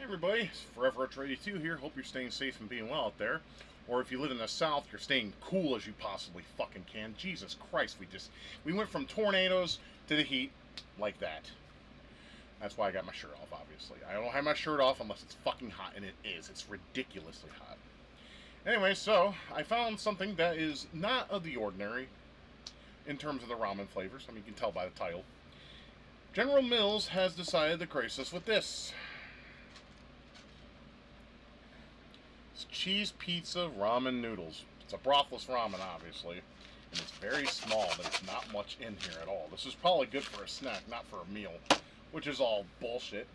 Hey everybody, it's Forever at 82 here. Hope you're staying safe and being well out there. Or if you live in the South, you're staying cool as you possibly fucking can. Jesus Christ, we went from tornadoes to the heat like that. That's why I got my shirt off, obviously. I don't have my shirt off unless it's fucking hot, and it is. It's ridiculously hot. Anyway, so I found something that is not of the ordinary in terms of the ramen flavors. I mean, you can tell by the title. General Mills has decided to grace us with this. Cheese pizza ramen noodles. It's a brothless ramen, obviously, and it's very small. There's not much in here at all. This is probably good for a snack, not for a meal, which is all bullshit.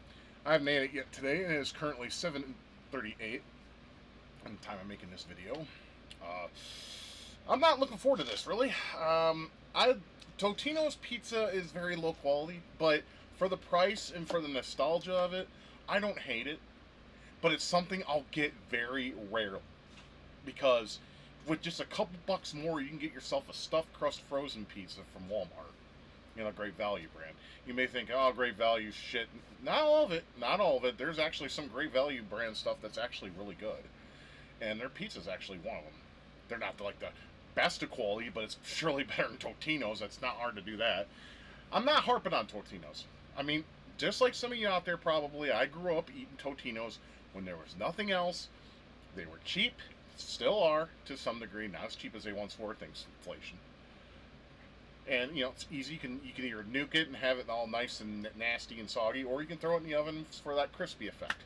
I haven't ate it yet today, and it is currently 7:38 at the time I'm making this video. I'm not looking forward to this, really. Totino's pizza is very low quality, but for the price and for the nostalgia of it, I don't hate it. But it's something I'll get very rarely, because with just a couple bucks more, you can get yourself a stuffed crust frozen pizza from Walmart. You know, Great Value brand. You may think, oh, Great Value shit. Not all of it. Not all of it. There's actually some Great Value brand stuff that's actually really good. And their pizza's actually one of them. They're not like the best of quality, but it's surely better than Totino's. That's not hard to do that. I'm not harping on Totino's. I mean, just like some of you out there probably, I grew up eating Totino's when there was nothing else. They were cheap, still are to some degree, not as cheap as they once were, thanks to inflation. And it's easy. You can either nuke it and have it all nice and nasty and soggy, or you can throw it in the oven for that crispy effect.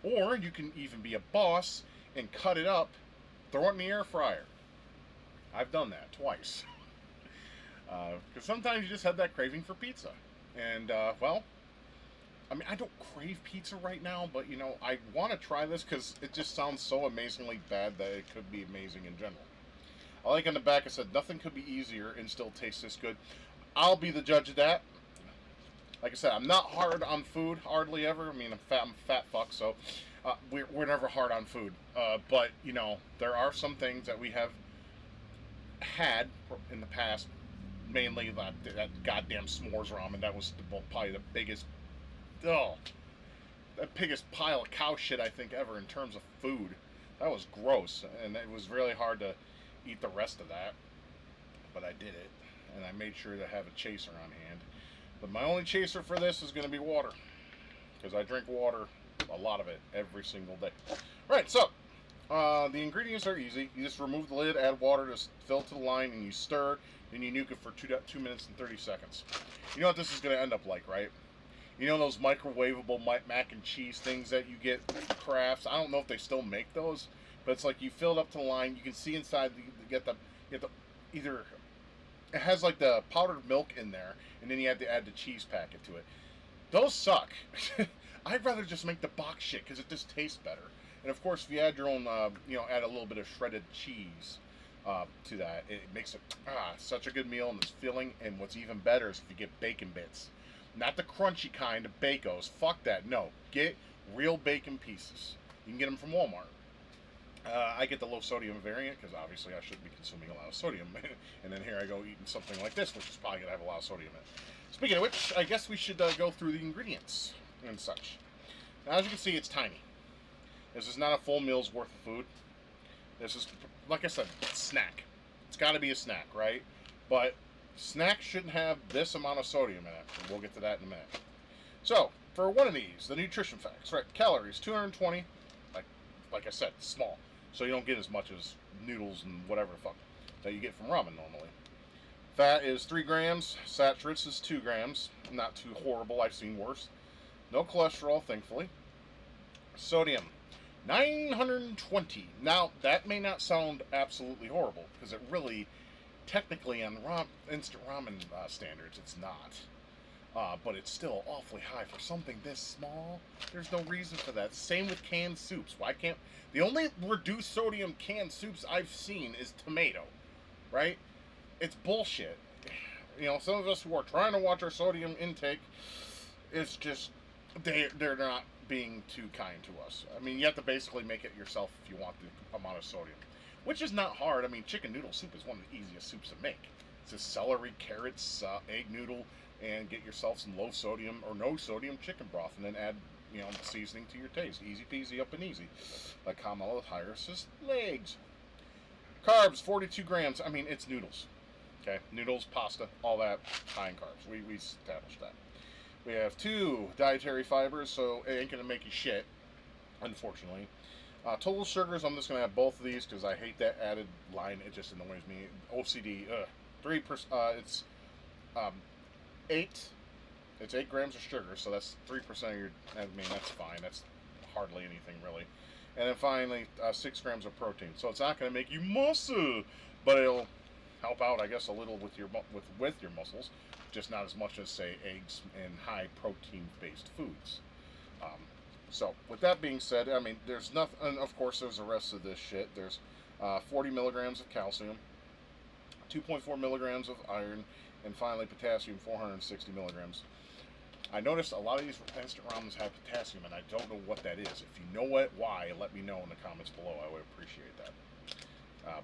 Or you can even be a boss and cut it up, throw it in the air fryer. I've done that twice. Because sometimes you just have that craving for pizza. And, I mean, I don't crave pizza right now, but, I want to try this because it just sounds so amazingly bad that it could be amazing in general. I like on the back, I said, nothing could be easier and still taste this good. I'll be the judge of that. Like I said, I'm not hard on food, hardly ever. I mean, I'm a fat fuck, so we're never hard on food. But, there are some things that we have had in the past, mainly that goddamn s'mores ramen. That was probably the biggest the biggest pile of cow shit I think ever in terms of food. That was gross, and it was really hard to eat the rest of that. But I did it, and I made sure to have a chaser on hand. But my only chaser for this is going to be water, because I drink water, a lot of it, every single day. Right, so the ingredients are easy. You just remove the lid, add water to fill to the line, and you stir. Then you nuke it for 2 minutes and 30 seconds. You know what this is going to end up like, right? You know those microwavable mac and cheese things that you get at Crafts? I don't know if they still make those, but it's like you fill it up to the line. You can see inside. You get the either it has like the powdered milk in there, and then you have to add the cheese packet to it. Those suck. I'd rather just make the box shit because it just tastes better. And of course, if you add your own, add a little bit of shredded cheese to that, it makes it such a good meal and it's filling. And what's even better is if you get bacon bits. Not the crunchy kind of Bacos. Fuck that. No. Get real bacon pieces. You can get them from Walmart. I get the low sodium variant because obviously I shouldn't be consuming a lot of sodium. And then here I go eating something like this, which is probably going to have a lot of sodium in it. Speaking of which, I guess we should go through the ingredients and such. Now, as you can see, it's tiny. This is not a full meal's worth of food. This is, like I said, a snack. It's got to be a snack, right? But snacks shouldn't have this amount of sodium in it. And we'll get to that in a minute. So, for one of these, the nutrition facts, right? Calories, 220. Like I said, small. So you don't get as much as noodles and whatever the fuck that you get from ramen normally. Fat is 3 grams. Saturates is 2 grams. Not too horrible. I've seen worse. No cholesterol, thankfully. Sodium, 920. Now, that may not sound absolutely horrible, because it really, technically, on instant ramen standards, it's not. But it's still awfully high for something this small. There's no reason for that. Same with canned soups. Why can't... The only reduced sodium canned soups I've seen is tomato, right? It's bullshit. Some of us who are trying to watch our sodium intake, it's just... They're not being too kind to us. I mean, you have to basically make it yourself if you want the amount of sodium. Which is not hard. I mean, chicken noodle soup is one of the easiest soups to make. It's just celery, carrots, egg noodle, and get yourself some low sodium or no sodium chicken broth, and then add seasoning to your taste. Easy peasy, up and easy. Like Kamala Harris's legs. Carbs, 42 grams. I mean, it's noodles. Okay, noodles, pasta, all that, high in carbs. We established that. We have 2 dietary fibers, so it ain't gonna make you shit, unfortunately. Total sugars, I'm just gonna have both of these because I hate that added line. It just annoys me. OCD. 3%. It's 8. It's 8 grams of sugar, so that's 3% of your. I mean, that's fine. That's hardly anything really. And then finally, 6 grams of protein. So it's not gonna make you muscle, but it'll help out, I guess, a little with your muscles, just not as much as say eggs and high protein based foods. So with that being said, I mean, there's nothing. And of course, there's the rest of this shit. There's 40 milligrams of calcium, 2.4 milligrams of iron, and finally potassium, 460 milligrams. I noticed a lot of these instant ramens have potassium, and I don't know what that is. If you know why, let me know in the comments below. I would appreciate that.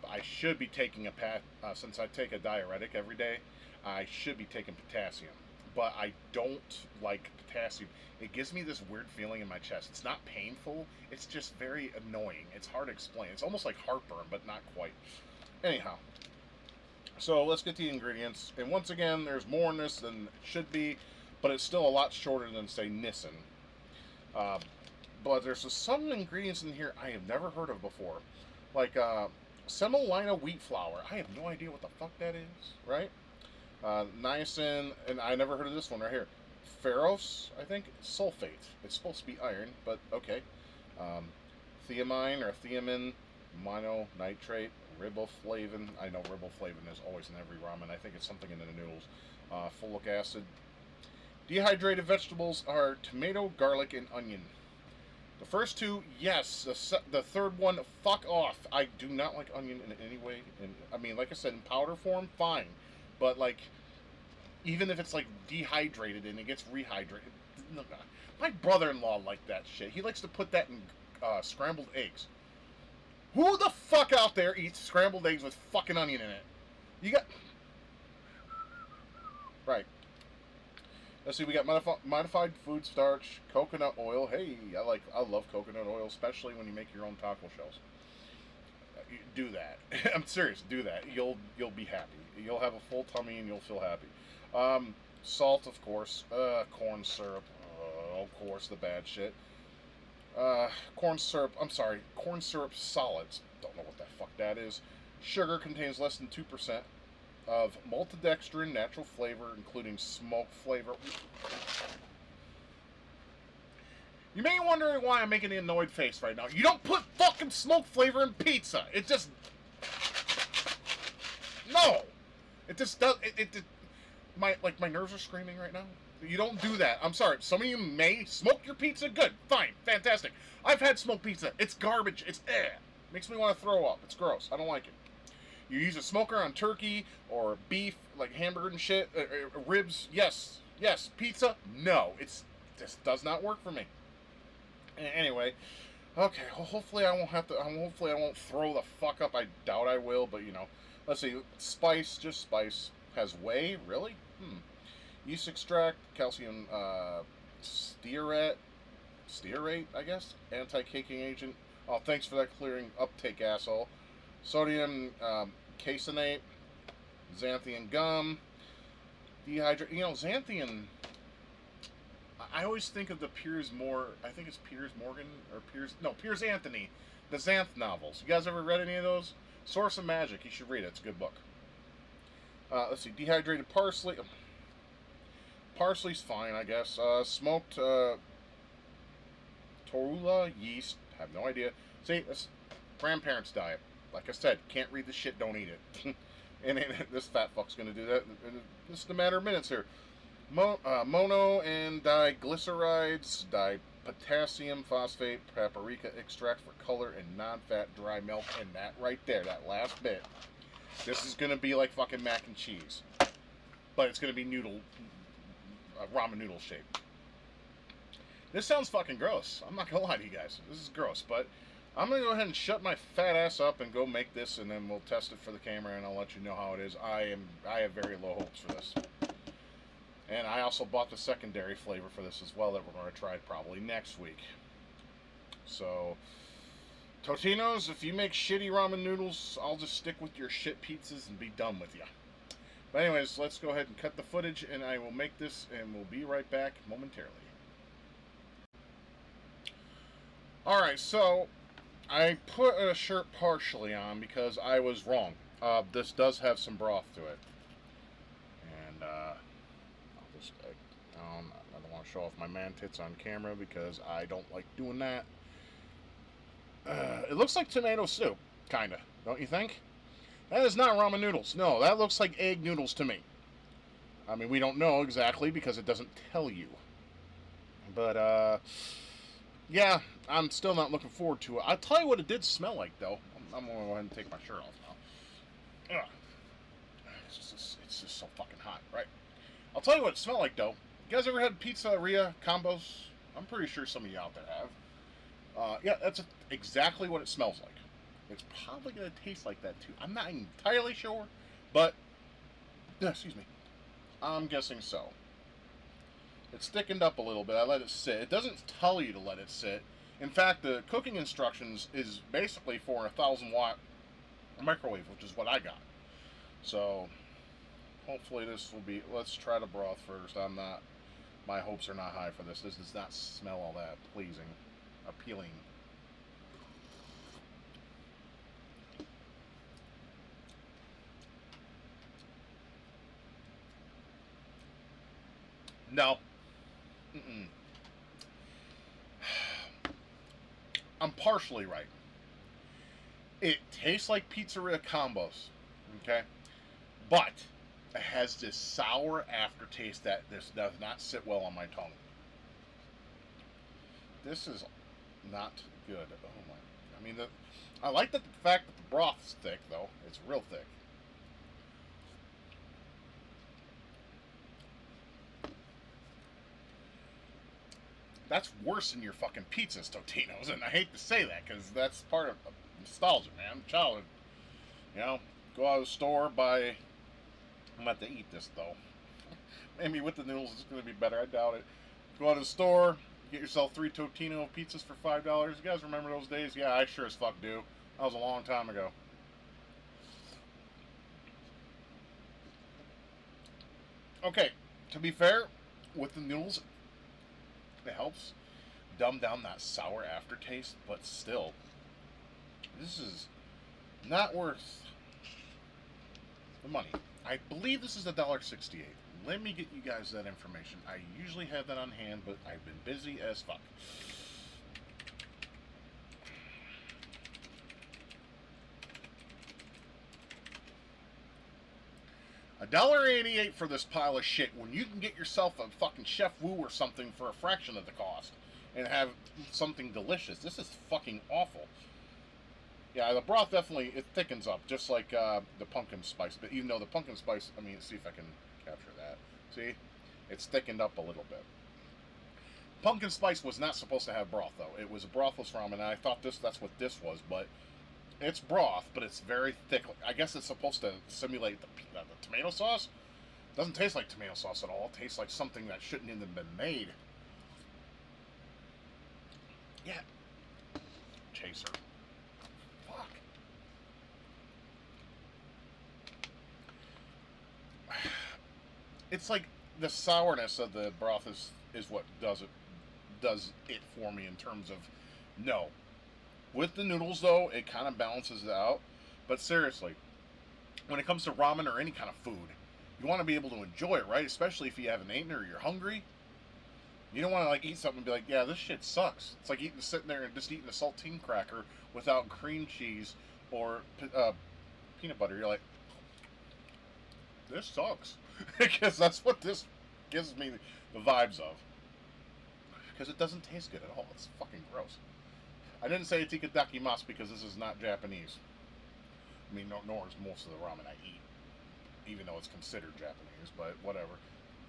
But I should be taking since I take a diuretic every day, I should be taking potassium. But I don't like potassium. It gives me this weird feeling in my chest. It's not painful. It's just very annoying. It's hard to explain. It's almost like heartburn, but not quite. Anyhow, so let's get the ingredients. And once again, there's more in this than it should be, but it's still a lot shorter than, say, Nissan. But there's some ingredients in here I have never heard of before. Like semolina wheat flour. I have no idea what the fuck that is, right? Niacin, and I never heard of this one right here. Ferrous, I think, sulfate. It's supposed to be iron, but okay. Thiamine or thiamine, mononitrate, riboflavin. I know riboflavin is always in every ramen. I think it's something in the noodles. Folic acid. Dehydrated vegetables are tomato, garlic, and onion. The first 2, yes. The third one, fuck off. I do not like onion in any way. And I mean, like I said, in powder form, fine. But like, even if it's like dehydrated and it gets rehydrated, my brother-in-law liked that shit. He likes to put that in scrambled eggs. Who the fuck out there eats scrambled eggs with fucking onion in it? You got right. Let's see. We got modified food starch, coconut oil. Hey, I love coconut oil, especially when you make your own taco shells. Do that. I'm serious. Do that. You'll be happy. You'll have a full tummy and you'll feel happy. Salt, of course. Corn syrup. Of course, the bad shit. Corn syrup. I'm sorry. Corn syrup solids. Don't know what the fuck that is. Sugar contains less than 2% of maltodextrin, natural flavor, including smoke flavor. You may be wondering why I'm making an annoyed face right now. You don't put fucking smoke flavor in pizza. It just... No! It just does... My nerves are screaming right now. You don't do that. I'm sorry. Some of you may smoke your pizza. Good. Fine. Fantastic. I've had smoked pizza. It's garbage. It's Makes me want to throw up. It's gross. I don't like it. You use a smoker on turkey or beef, like hamburger and shit. Ribs. Yes. Yes. Pizza. No. This does not work for me. Anyway, okay. Well, hopefully I won't have to. Hopefully I won't throw the fuck up. I doubt I will, but let's see. Spice, just spice. Has whey, really? Yeast extract, calcium stearate, I guess. Anti-caking agent. Oh, thanks for that clearing uptake, asshole. Sodium caseinate, xanthan gum, dehydrate. Xanthan. I always think of the Piers I think it's Piers Morgan or Piers Anthony, the Xanth novels. You guys ever read any of those? Source of Magic. You should read it. It's a good book. Let's see. Dehydrated parsley. Parsley's fine, I guess. Smoked torula yeast. Have no idea. See, that's grandparents' diet. Like I said, can't read the shit, don't eat it. And this fat fuck's gonna do that in just a matter of minutes here. Mono and diglycerides, dipotassium phosphate, paprika extract for color, and non-fat dry milk. And that right there, that last bit. This is gonna be like fucking mac and cheese, but it's gonna be ramen noodle shape. This sounds fucking gross. I'm not gonna lie to you guys. This is gross, but I'm gonna go ahead and shut my fat ass up and go make this, and then we'll test it for the camera, and I'll let you know how it is. I have very low hopes for this. And I also bought the secondary flavor for this as well that we're going to try probably next week. So, Totino's, if you make shitty ramen noodles, I'll just stick with your shit pizzas and be done with you. But anyways, let's go ahead and cut the footage, and I will make this, and we'll be right back momentarily. Alright, so I put a shirt partially on because I was wrong. This does have some broth to it. And I'll just, I don't want to show off my man tits on camera because I don't like doing that. It looks like tomato soup, kinda, don't you think? That is not ramen noodles. No, that looks like egg noodles to me. I mean, we don't know exactly because it doesn't tell you. But, yeah, I'm still not looking forward to it. I'll tell you what it did smell like, though. I'm going to go ahead and take my shirt off now. Ugh. It's just so fucking hot, right? I'll tell you what it smelled like, though. You guys ever had pizzeria combos? I'm pretty sure some of you out there have. Yeah, that's exactly what it smells like. It's probably going to taste like that, too. I'm not entirely sure, but... excuse me. I'm guessing so. It's thickened up a little bit. I let it sit. It doesn't tell you to let it sit. In fact, the cooking instructions is basically for a 1,000-watt microwave, which is what I got. So, hopefully this will be... Let's try the broth first. My hopes are not high for this. This does not smell all that pleasing, appealing. No. Mm-mm. I'm partially right. It tastes like pizzeria combos, okay? But it has this sour aftertaste that this does not sit well on my tongue. This is not good. Oh my! I mean, I like the fact that the broth's thick, though. It's real thick. That's worse than your fucking pizzas, Totino's, and I hate to say that because that's part of nostalgia, man. Childhood. You know, go out of the store, buy. I'm about to eat this though. Maybe with the noodles it's going to be better. I doubt it. Go out of the store, get yourself 3 Totino pizzas for $5. You guys remember those days? Yeah, I sure as fuck do. That was a long time ago. Okay, to be fair, with the noodles, it helps dumb down that sour aftertaste, but still, this is not worth the money. I believe this is $1.68. Let me get you guys that information. I usually have that on hand, but I've been busy as fuck. $1.88 for this pile of shit when you can get yourself a fucking Chef Wu or something for a fraction of the cost and have something delicious. This is fucking awful. Yeah, the broth definitely, it thickens up, just like the pumpkin spice. But even though the pumpkin spice, I mean, see if I can capture that. See? It's thickened up a little bit. Pumpkin spice was not supposed to have broth, though. It was a brothless ramen, and I thought that's what this was, but it's broth, but it's very thick. I guess it's supposed to simulate the tomato sauce. It doesn't taste like tomato sauce at all. It tastes like something that shouldn't even been made. Yeah. Chaser. Fuck. It's like the sourness of the broth is what does it for me in terms of no. With the noodles though, it kind of balances it out. But seriously, when it comes to ramen or any kind of food, you want to be able to enjoy it, right? Especially if you haven't eaten or you're hungry. You don't want to like eat something and be like, yeah, this shit sucks. It's like sitting there and just eating a saltine cracker without cream cheese or peanut butter. You're like, this sucks. Because that's what this gives me the vibes of. Because it doesn't taste good at all. It's fucking gross. I didn't say itadakimasu because this is not Japanese. I mean, nor is most of the ramen I eat. Even though it's considered Japanese, but whatever.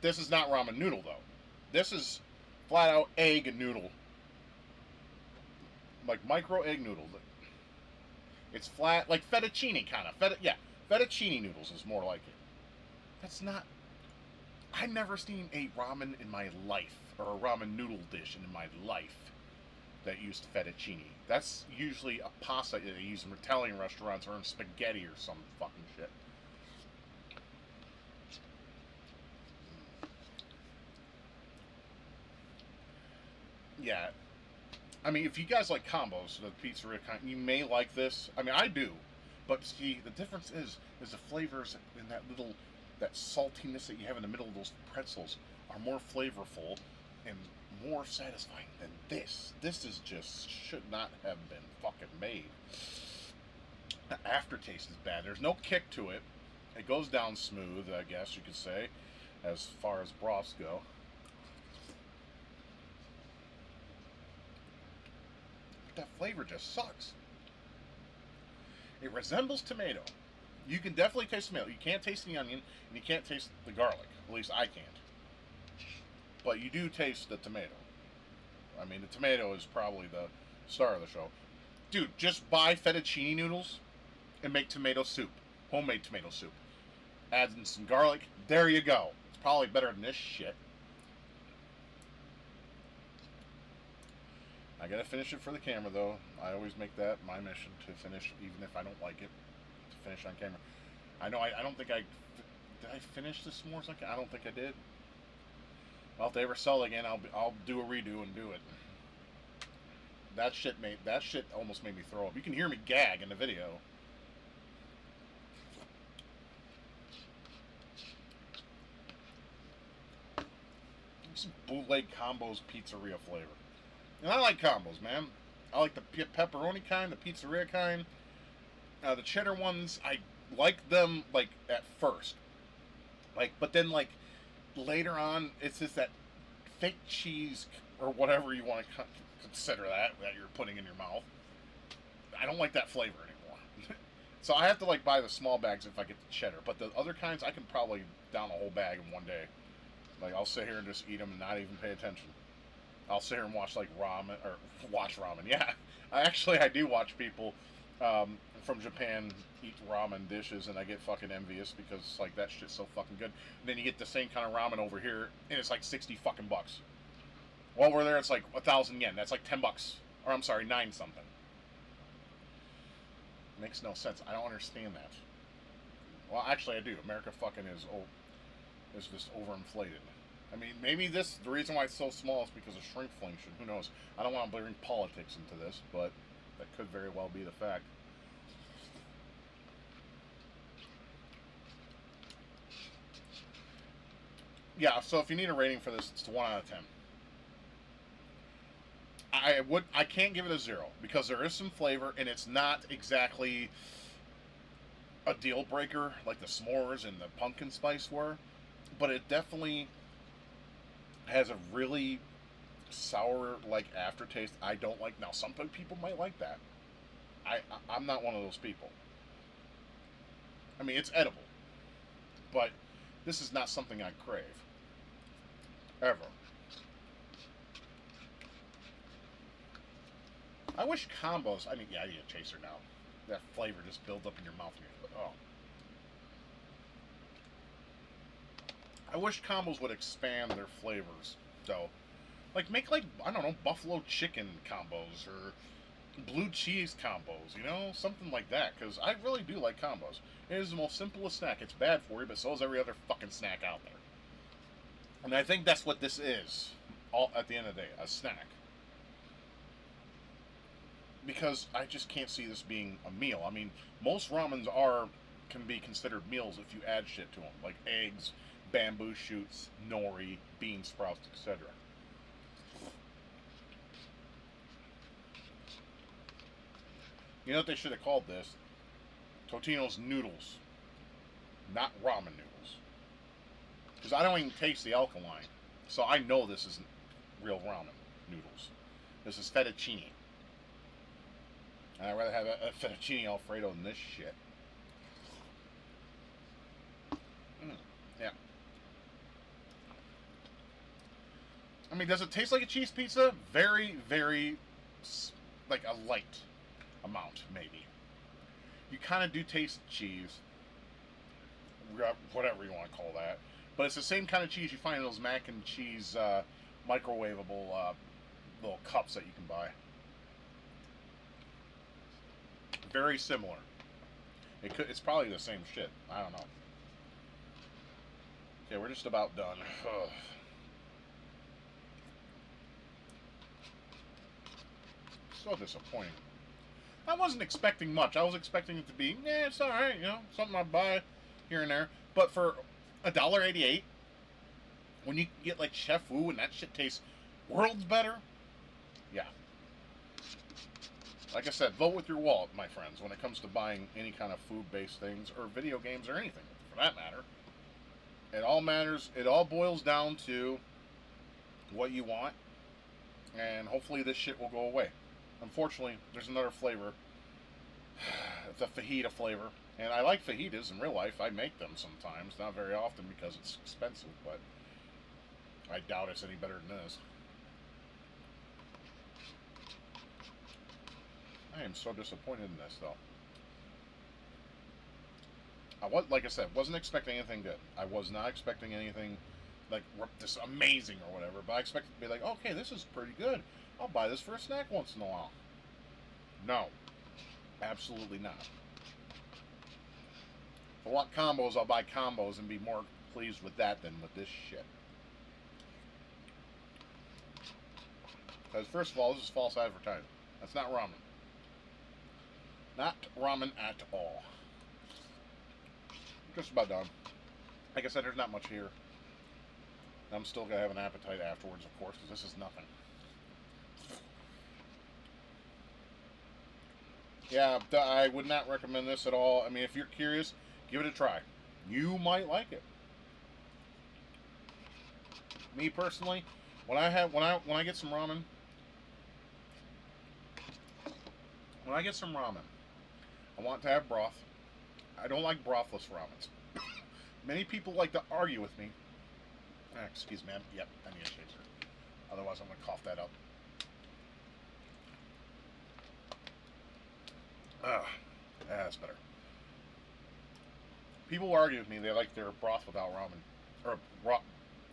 This is not ramen noodle, though. This is flat out egg noodle. Like micro egg noodles. It's flat, like fettuccine kind of. Yeah, fettuccine noodles is more like it. That's not... I never seen a ramen in my life, or a ramen noodle dish in my life, that used fettuccine. That's usually a pasta that they use in Italian restaurants or in spaghetti or some fucking shit. Yeah, I mean, if you guys like combos, the pizzeria kind, you may like this. I mean, I do, but see, the difference is the flavors in that little, that saltiness that you have in the middle of those pretzels are more flavorful and more satisfying than this. This is just should not have been fucking made. The aftertaste is bad. There's no kick to it. It goes down smooth, I guess you could say, as far as broths go. But that flavor just sucks. It resembles tomato. You can definitely taste tomato. You can't taste the onion, and you can't taste the garlic. At least I can't. But you do taste the tomato. I mean, the tomato is probably the star of the show. Dude, just buy fettuccine noodles and make tomato soup. Homemade tomato soup. Add in some garlic. There you go. It's probably better than this shit. I gotta finish it for the camera, though. I always make that my mission to finish, even if I don't like it, to finish on camera. I know I don't think I did. I finish the s'mores? I don't think I did. Well, if they ever sell it again, I'll do a redo and do it. That shit almost made me throw up. You can hear me gag in the video. Some bootleg combos pizzeria flavor. And I like combos, man. I like the pepperoni kind, the pizzeria kind. The cheddar ones, I like them like at first, like, but then like later on, it's just that fake cheese or whatever you want to consider that you're putting in your mouth. I don't like that flavor anymore. So I have to like buy the small bags if I get the cheddar. But the other kinds, I can probably down a whole bag in one day. Like I'll sit here and just eat them and not even pay attention. I'll sit here and watch like ramen or watch ramen. Yeah, I do watch people from Japan eat ramen dishes, and I get fucking envious because like that shit's so fucking good. And then you get the same kind of ramen over here, and it's like 60 fucking bucks. Well, over there it's like 1,000 yen. That's like 10 bucks, or I'm sorry, 9 something. Makes no sense. I don't understand that. Well, actually, I do. America fucking is just overinflated. I mean, maybe the reason why it's so small is because of shrinkflation. Who knows? I don't want to bring politics into this, but that could very well be the fact. Yeah, so if you need a rating for this, it's a 1 out of 10. I can't give it a 0 because there is some flavor and it's not exactly a deal breaker like the s'mores and the pumpkin spice were, but it definitely has a really sour like aftertaste. I don't like. Now some people might like that. I'm not one of those people. I mean, it's edible, but this is not something I crave ever. I wish combos. I mean, yeah, I need a chaser now. That flavor just builds up in your mouth. Oh, I wish combos would expand their flavors, though. Like make like I don't know buffalo chicken combos or blue cheese combos, you know, something like that. Because I really do like combos. It is the most simplest snack. It's bad for you, but so is every other fucking snack out there. And I think that's what this is. All at the end of the day, a snack. Because I just can't see this being a meal. I mean, most ramens can be considered meals if you add shit to them, like eggs, bamboo shoots, nori, bean sprouts, etc. You know what they should have called this? Totino's noodles, not ramen noodles. Because I don't even taste the alkaline, so I know this isn't real ramen noodles. This is fettuccine. And I'd rather have a fettuccine alfredo than this shit. Yeah. I mean, does it taste like a cheese pizza? Very, very, like a light amount, maybe. You kind of do taste cheese, whatever you want to call that. But it's the same kind of cheese you find in those mac and cheese microwavable little cups that you can buy. Very similar. It's probably the same shit. I don't know. Okay, we're just about done. Ugh. So disappointing. I wasn't expecting much. I was expecting it to be, yeah, it's alright, you know, something I'd buy here and there. But for $1.88, when you get like Chef Wu and that shit tastes worlds better, yeah. Like I said, vote with your wallet, my friends, when it comes to buying any kind of food-based things or video games or anything, for that matter. It all matters. It all boils down to what you want, and hopefully this shit will go away. Unfortunately, there's another flavor. It's a fajita flavor. And I like fajitas in real life. I make them sometimes. Not very often because it's expensive, but I doubt it's any better than this. I am so disappointed in this, though. Like I said, wasn't expecting anything good. I was not expecting anything like this amazing or whatever, but I expected to be like, okay, this is pretty good. I'll buy this for a snack once in a while. No. Absolutely not. If I want combos, I'll buy combos and be more pleased with that than with this shit. Because first of all, this is false advertising. That's not ramen. Not ramen at all. Just about done. Like I said, there's not much here. I'm still going to have an appetite afterwards, of course, because this is nothing. Yeah, I would not recommend this at all. I mean, if you're curious, give it a try. You might like it. Me personally, when I get some ramen, I want to have broth. I don't like brothless ramens. Many people like to argue with me. Excuse me. Yep, I need a chaser. Otherwise, I'm going to cough that up. That's better. People argue with me. They like their broth without ramen, or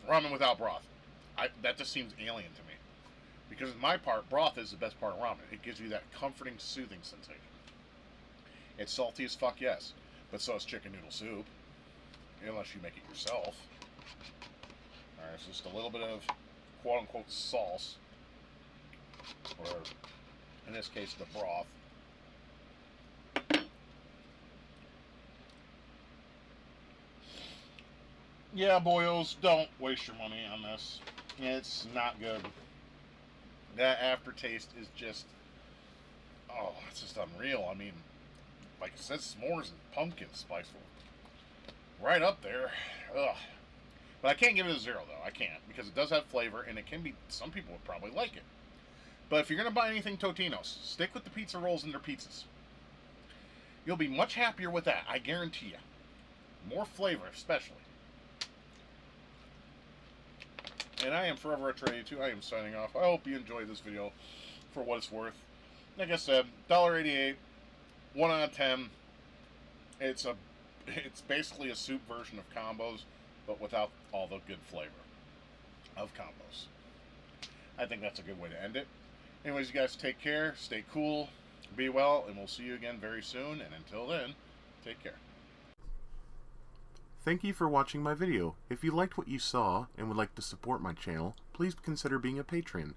ramen without broth. That just seems alien to me. Because in my part, broth is the best part of ramen. It gives you that comforting, soothing sensation. It's salty as fuck, yes, but so is chicken noodle soup, unless you make it yourself. All right, so just a little bit of quote-unquote sauce, or in this case, the broth. Yeah, boyos, don't waste your money on this. It's not good. That aftertaste is just, oh, it's just unreal. I mean, like I said, s'mores and pumpkin spice, right up there. Ugh. But I can't give it a 0, though. I can't, because it does have flavor, and it can be, some people would probably like it. But if you're going to buy anything Totino's, stick with the pizza rolls and their pizzas. You'll be much happier with that, I guarantee you. More flavor, especially. And I am Forever Atreyu2. I am signing off. I hope you enjoyed this video for what it's worth. Like I said, $1.88, 1 out of 10. It's basically a soup version of combos, but without all the good flavor of combos. I think that's a good way to end it. Anyways, you guys take care, stay cool, be well, and we'll see you again very soon. And until then, take care. Thank you for watching my video. If you liked what you saw and would like to support my channel, please consider being a patron.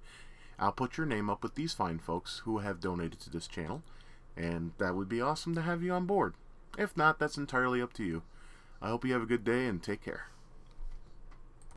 I'll put your name up with these fine folks who have donated to this channel, and that would be awesome to have you on board. If not, that's entirely up to you. I hope you have a good day and take care.